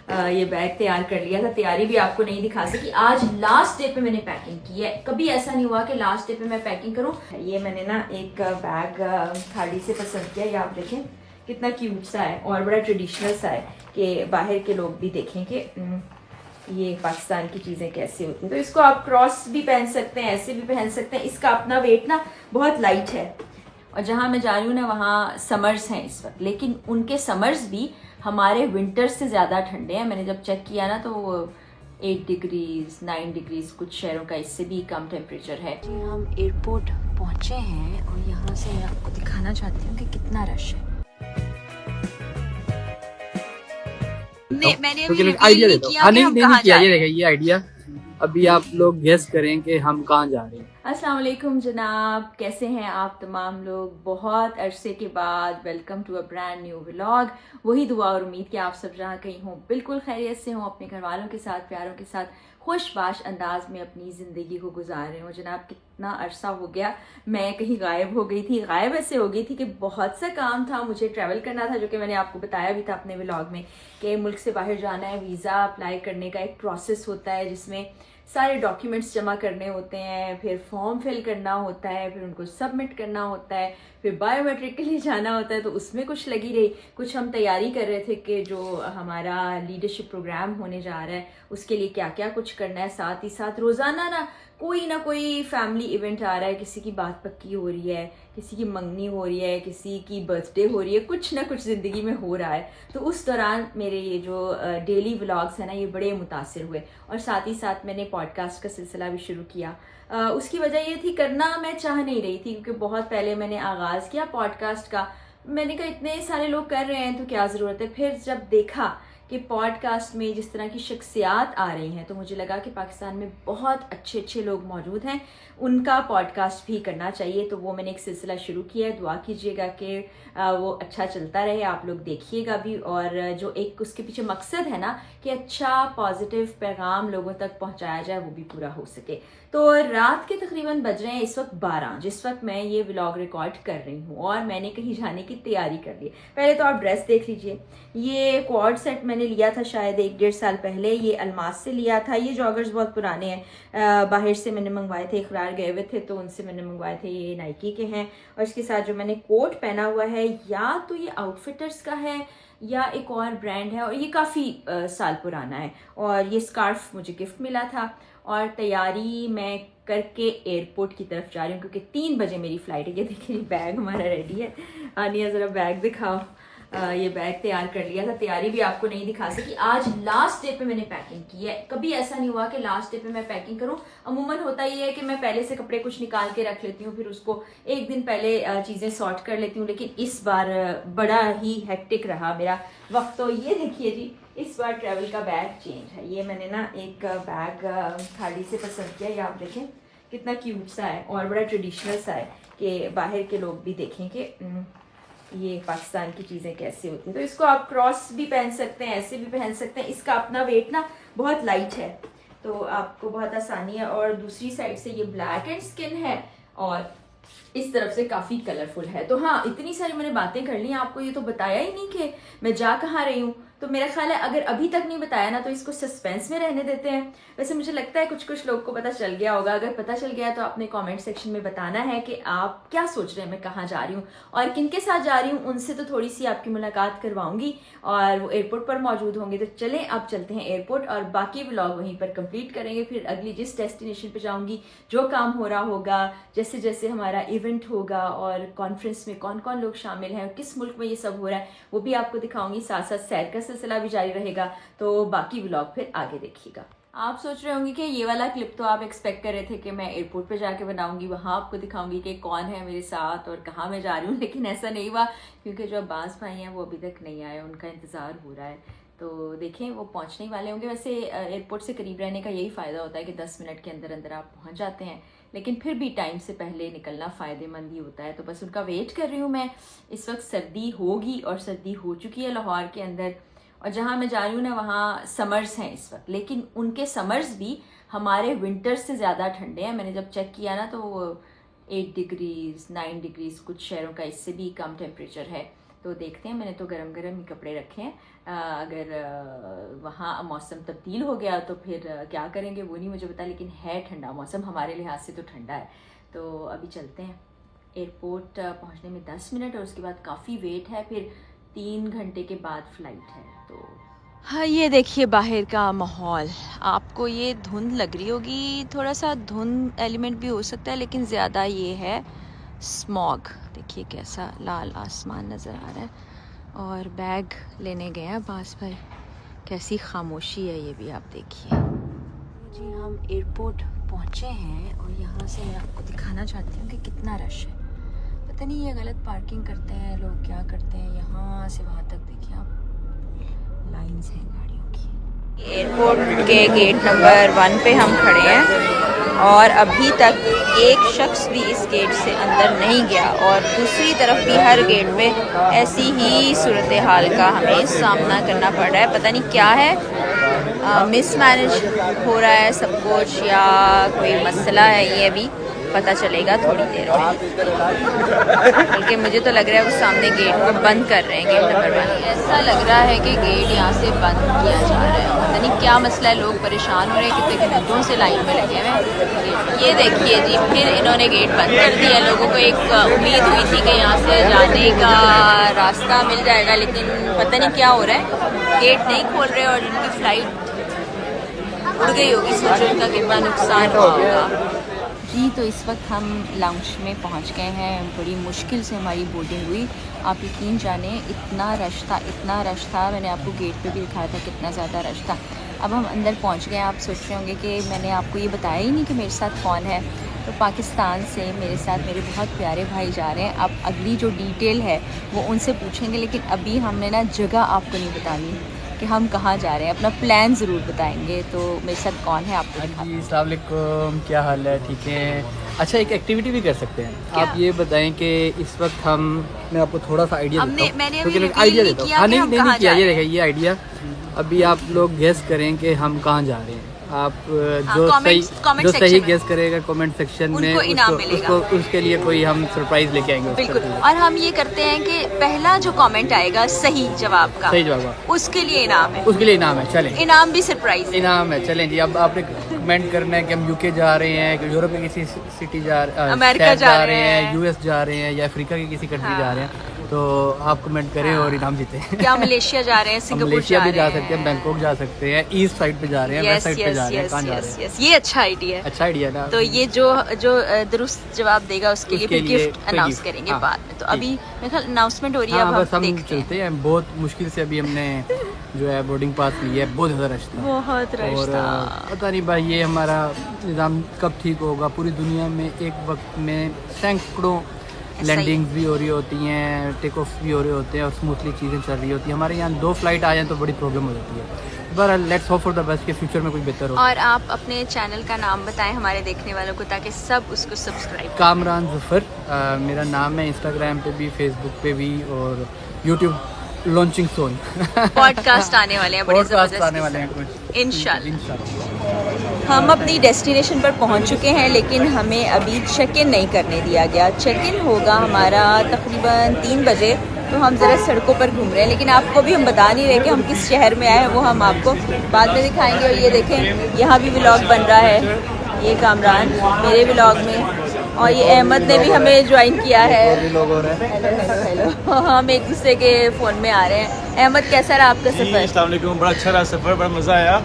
ये बैग तैयार कर लिया था। तैयारी भी आपको नहीं दिखा सकी। आज लास्ट डे पे मैंने पैकिंग की है। कभी ऐसा नहीं हुआ कि लास्ट डे पे मैं पैकिंग करूं। ये मैंने ना एक बैग खाड़ी से पसंद किया। ये आप देखें कितना क्यूट सा है और बड़ा ट्रेडिशनल सा है कि बाहर के लोग भी देखें कि ये पाकिस्तान की चीज़ें कैसी होती हैं। तो इसको आप क्रॉस भी पहन सकते हैं, ऐसे भी पहन सकते हैं। इसका अपना वेट ना बहुत लाइट है। और जहाँ मैं जा रही हूँ ना वहाँ समर्स हैं इस वक्त, लेकिन उनके समर्स भी हमारे विंटर्स से ज़्यादा ठंडे हैं। मैंने जब चेक किया ना तो 8 डिग्रीज 9 डिग्रीज कुछ शहरों का इससे भी कम टेम्परेचर है। जी हम एयरपोर्ट पहुँचे हैं और यहाँ से मैं आपको दिखाना चाहती हूँ कि कितना रश है। मैंने अभी आइडिया देता हूँ। नहीं किया ये आइडिया। अभी आप लोग गेस करें कि हम कहाँ जा रहे हैं। अस्सलाम वालेकुम जनाब, कैसे हैं आप तमाम लोग। बहुत अरसे के बाद welcome to a brand new vlog. वही दुआ और उम्मीद कि आप सब जहाँ कहीं हों बिल्कुल खैरियत से हों, अपने घर वालों के साथ प्यारों के साथ खुशबाश अंदाज में अपनी ज़िंदगी को गुजार रहे हो। जनाब कितना अरसा हो गया मैं कहीं गायब हो गई थी। गायब ऐसे हो गई थी कि बहुत सा काम था, मुझे ट्रैवल करना था, जो कि मैंने आपको बताया भी था अपने व्लॉग में कि मुल्क से बाहर जाना है। वीज़ा अप्लाई करने का एक प्रोसेस होता है जिसमें सारे डॉक्यूमेंट्स जमा करने होते हैं, फिर फॉर्म फिल करना होता है, फिर उनको सबमिट करना होता है, फिर बायोमेट्रिक के लिए जाना होता है। तो उसमें कुछ लगी रही। कुछ हम तैयारी कर रहे थे कि जो हमारा लीडरशिप प्रोग्राम होने जा रहा है उसके लिए क्या क्या कुछ करना है। साथ ही साथ रोज़ाना ना कोई फैमिली इवेंट आ रहा है, किसी की बात पक्की हो रही है, किसी की मंगनी हो रही है, किसी की बर्थडे हो रही है, कुछ ना कुछ ज़िंदगी में हो रहा है। तो उस दौरान मेरे ये जो डेली व्लॉग्स हैं ना ये बड़े मुतासिर हुए। और साथ ही साथ मैंने पॉडकास्ट का सिलसिला भी शुरू किया। उसकी वजह ये थी, करना मैं चाह नहीं रही थी क्योंकि बहुत पहले मैंने आगाज़ किया पॉडकास्ट का। मैंने कहा इतने सारे लोग कर रहे हैं तो क्या ज़रूरत है। फिर जब देखा कि पॉडकास्ट में जिस तरह की शख्सियात आ रही हैं तो मुझे लगा कि पाकिस्तान में बहुत अच्छे अच्छे लोग मौजूद हैं, उनका पॉडकास्ट भी करना चाहिए। तो वो मैंने एक सिलसिला शुरू किया है। दुआ कीजिएगा कि वो अच्छा चलता रहे, आप लोग देखिएगा भी। और जो एक उसके पीछे मकसद है ना कि अच्छा पॉजिटिव पैगाम लोगों तक पहुंचाया जाए, वो भी पूरा हो सके। तो रात के तकरीबन बज रहे हैं इस वक्त 12 जिस वक्त मैं ये व्लॉग रिकॉर्ड कर रही हूँ और मैंने कहीं जाने की तैयारी कर ली। पहले तो आप ड्रेस देख लीजिए। ये क्वाड सेट मैंने लिया था शायद 1-1.5 साल पहले। ये अल्मास से लिया था। ये जॉगर्स बहुत पुराने हैं, बाहर से मैंने मंगवाए थे, इकरार गए हुए थे तो उनसे मैंने मंगवाए थे। ये नाइकी के हैं। और इसके साथ जो मैंने कोट पहना हुआ है या तो ये आउटफिटर्स का है या एक और ब्रांड है और ये काफ़ी साल पुराना है। और ये स्कार्फ मुझे गिफ्ट मिला था। और तैयारी मैं करके एयरपोर्ट की तरफ जा रही हूँ क्योंकि 3 बजे मेरी फ़्लाइट है। ये देखिए बैग हमारा रेडी है। आनिया ज़रा बैग दिखाओ। ये बैग तैयार कर लिया था। तैयारी भी आपको नहीं दिखा सकी। आज लास्ट डे पे मैंने पैकिंग की है। कभी ऐसा नहीं हुआ कि लास्ट डे पे मैं पैकिंग करूं। अमूमन होता ही है कि मैं पहले से कपड़े कुछ निकाल के रख लेती हूँ, फिर उसको एक दिन पहले चीज़ें सॉर्ट कर लेती हूँ। लेकिन इस बार बड़ा ही हेक्टिक रहा मेरा वक्त। तो ये देखिए जी, इस बार ट्रैवल का बैग चेंज है। ये मैंने ना एक बैग खाड़ी से पसंद किया। ये आप देखें कितना क्यूट सा है और बड़ा ट्रेडिशनल सा है कि बाहर के लोग भी देखें कि ये पाकिस्तान की चीज़ें कैसी होती हैं। तो इसको आप क्रॉस भी पहन सकते हैं, ऐसे भी पहन सकते हैं। इसका अपना वेट ना बहुत लाइट है तो आपको बहुत आसानी है। और दूसरी साइड से ये ब्लैक एंड स्किन है और इस तरफ से काफ़ी कलरफुल है। तो हाँ, इतनी सारी मैंने बातें कर ली, आपको ये तो बताया ही नहीं कि मैं जा कहाँ रही हूँ। तो मेरा ख्याल है अगर अभी तक नहीं बताया ना तो इसको सस्पेंस में रहने देते हैं। वैसे मुझे लगता है कुछ कुछ लोग को पता चल गया होगा। अगर पता चल गया तो अपने कमेंट सेक्शन में बताना है कि आप क्या सोच रहे हैं मैं कहाँ जा रही हूँ और किन के साथ जा रही हूँ। उनसे तो थोड़ी सी आपकी मुलाकात करवाऊंगी और वो एयरपोर्ट पर मौजूद होंगे। तो चलें अब चलते हैं एयरपोर्ट और बाकी व्लॉग वहीं पर कंप्लीट करेंगे। फिर अगली जिस डेस्टिनेशन पर जाऊँगी, जो काम हो रहा होगा, जैसे जैसे हमारा इवेंट होगा और कॉन्फ्रेंस में कौन कौन लोग शामिल हैं और किस मुल्क में ये सब हो रहा है, वो भी आपको दिखाऊंगी। साथ साथ सैर का सिलसिला भी जारी रहेगा। तो बाकी व्लॉग फिर आगे देखिएगा। आप सोच रहे होंगे कि ये वाला क्लिप तो आप एक्सपेक्ट कर रहे थे कि मैं एयरपोर्ट पे जाके बनाऊंगी, वहाँ आपको दिखाऊंगी कि कौन है मेरे साथ और कहाँ मैं जा रही हूँ। लेकिन ऐसा नहीं हुआ क्योंकि जो अब्बास भाई हैं वो अभी तक नहीं आए, उनका इंतज़ार हो रहा है। तो देखें वो पहुँचने वाले होंगे। वैसे एयरपोर्ट से करीब रहने का यही फ़ायदा होता है कि 10 मिनट के अंदर अंदर आप पहुँच जाते हैं, लेकिन फिर भी टाइम से पहले निकलना फ़ायदेमंद ही होता है। तो बस उनका वेट कर रही हूँ मैं। इस वक्त सर्दी होगी और सर्दी हो चुकी है लाहौर के अंदर। और जहाँ मैं जा रही हूँ ना वहाँ समर्स हैं इस वक्त, लेकिन उनके समर्स भी हमारे विंटर्स से ज़्यादा ठंडे हैं। मैंने जब चेक किया ना तो 8 डिग्रीज 9 डिग्रीज कुछ शहरों का इससे भी कम टेम्परेचर है। तो देखते हैं, मैंने तो गरम गरम ही कपड़े रखे हैं। अगर वहाँ मौसम तब्दील हो गया तो फिर क्या करेंगे वो नहीं मुझे पता, लेकिन है ठंडा मौसम, हमारे लिहाज से तो ठंडा है। तो अभी चलते हैं। एयरपोर्ट पहुँचने में 10 मिनट और उसके बाद काफ़ी वेट है, फिर 3 घंटे के बाद फ़्लाइट है। तो हाँ, ये देखिए बाहर का माहौल। आपको ये धुंध लग रही होगी, थोड़ा सा धुंध एलिमेंट भी हो सकता है, लेकिन ज़्यादा ये है स्मॉग। देखिए कैसा लाल आसमान नज़र आ रहा है। और बैग लेने गए हैं अब्बास भाई, कैसी खामोशी है ये भी आप देखिए जी। हम एयरपोर्ट पहुँचे हैं और यहाँ से मैं आपको दिखाना चाहती हूँ कि कितना रश है। पता नहीं ये गलत पार्किंग करते हैं लोग, क्या करते हैं। यहाँ से वहाँ तक देखिए आप, लाइन्स हैं गाड़ियों की। एयरपोर्ट के गेट नंबर 1 पे हम खड़े हैं और अभी तक एक शख्स भी इस गेट से अंदर नहीं गया, और दूसरी तरफ भी हर गेट पे ऐसी ही सूरत हाल का हमें सामना करना पड़ रहा है। पता नहीं क्या है, मिसमैनेज हो रहा है सब कुछ या कोई मसला है, ये अभी पता चलेगा थोड़ी देर में। बल्कि मुझे तो लग रहा है वो सामने गेट को बंद कर रहे हैं, गेट नंबर 1। ऐसा लग रहा है कि गेट यहाँ से बंद किया जा रहा है, पता नहीं क्या मसला है, लोग परेशान हो रहे हैं, कितने घंटों से लाइन में लगे हुए हैं। ये देखिए जी, फिर इन्होंने गेट बंद कर दिया। लोगों को एक उम्मीद हुई थी कि यहाँ से जाने का रास्ता मिल जाएगा, लेकिन पता नहीं क्या हो रहा है, गेट नहीं खोल रहे और इनकी फ़्लाइट उड़ गई होगी। सोचो इनका कितना नुकसान हुआ होगा जी। तो इस वक्त हम लाउंज में पहुंच गए हैं, बड़ी मुश्किल से हमारी बोर्डिंग हुई। आप यकीन जाने इतना रश था, इतना रश था, मैंने आपको गेट पे भी दिखाया था कितना ज़्यादा रश था। अब हम अंदर पहुंच गए। आप सोच रहे होंगे कि मैंने आपको ये बताया ही नहीं कि मेरे साथ कौन है। तो पाकिस्तान से मेरे साथ मेरे बहुत प्यारे भाई जा रहे हैं। अब अगली जो डिटेल है वो उनसे पूछेंगे, लेकिन अभी हमने ना जगह आपको नहीं बतानी कि हम कहाँ जा रहे हैं, अपना प्लान ज़रूर बताएंगे। तो मेरे साथ कौन है आपको दिखाते हैं। अस्सलाम वालेकुम, क्या हाल है? ठीक है। अच्छा, एक एक्टिविटी भी कर सकते हैं। आप ये बताएं कि इस वक्त मैं आपको थोड़ा सा आइडिया देता हूँ। मैंने आइडिया देता हूँ। हाँ, नहीं किया, ये देखिए ये आइडिया। अभी आप लोग गेस करें कि हम कहाँ जा रहे हैं। आप जो सही गेस करेगा कमेंट सेक्शन में उसको उसके लिए कोई हम सरप्राइज लेके आएंगे। बिल्कुल। और हम ये करते हैं कि पहला जो कमेंट आएगा सही जवाब का, उसके लिए इनाम है। उसके लिए इनाम है। चलें, इनाम भी सरप्राइज इनाम है। चलें जी, अब आपने कमेंट करना है कि हम यूके जा रहे हैं, कि यूरोप के किसी सिटी अमेरिका जा रहे हैं, यूएस जा रहे हैं, या अफ्रीका की किसी कंट्री जा रहे हैं। तो आप कमेंट करें और इनाम जीते। क्या मलेशिया जा रहे हैं, सिंगापुर मलेशिया भी जा सकते हैं, बैंकॉक जा सकते हैं, ईस्ट साइड पे जा रहे हैं, वेस्ट साइड पे जा रहे हैं, कहाँ जा रहे हैं। ये अच्छा आइडिया है। अच्छा आइडिया ना। तो ये जो दुरुस्त जवाब देगा उसके लिए फिर गिफ्ट अनाउंस करेंगे बाद में। तो अभी मेरे ख्याल अनाउंसमेंट हो रही है। बस हम चलते हैं। बहुत मुश्किल से अभी हमने जो है बोर्डिंग पास लिया है। बहुत ज़्यादा रश था, बहुत रश था। पता नहीं भाई ये हमारा निज़ाम कब ठीक होगा। पूरी दुनिया में एक वक्त में सैकड़ों लैंडिंग्स भी हो रही होती हैं, टेक ऑफ भी हो रहे होते हैं और स्मूथली चीज़ें चल रही होती हैं। हमारे यहाँ 2 फ्लाइट आ जाएँ तो बड़ी प्रॉब्लम हो जाती है। But let's hope for the best के फ्यूचर में कुछ बेहतर हो। और आप अपने चैनल का नाम बताएं हमारे देखने वालों को, ताकि सब उसको सब्सक्राइब। कामरान ज़फ़र मेरा नाम है, इंस्टाग्राम पे भी, फेसबुक पे भी, और यूट्यूब लॉन्चिंग सोन। पॉडकास्ट आने वाले हैं, पॉडकास्ट आने वाले हैं कुछ इंशाल्लाह। हम अपनी डेस्टिनेशन पर पहुंच चुके हैं, लेकिन हमें अभी चेक इन नहीं करने दिया गया। चेक इन होगा हमारा तकरीबन 3 बजे। तो हम ज़रा सड़कों पर घूम रहे हैं, लेकिन आपको भी हम बता नहीं रहे कि हम किस शहर में आए हैं, वो हम आपको बाद में दिखाएंगे। और ये देखें, यहाँ भी व्लॉग बन रहा है। ये कामरान मेरे व्लॉग में, और ये अहमद ने भी हमें ज्वाइन किया है। हेलो, हम एक दूसरे के फ़ोन में आ रहे हैं। अहमद, कैसा रहा आपका सफ़र? अस्सलाम वालेकुम। बड़ा अच्छा रहा सफ़र, बड़ा मज़ा आया।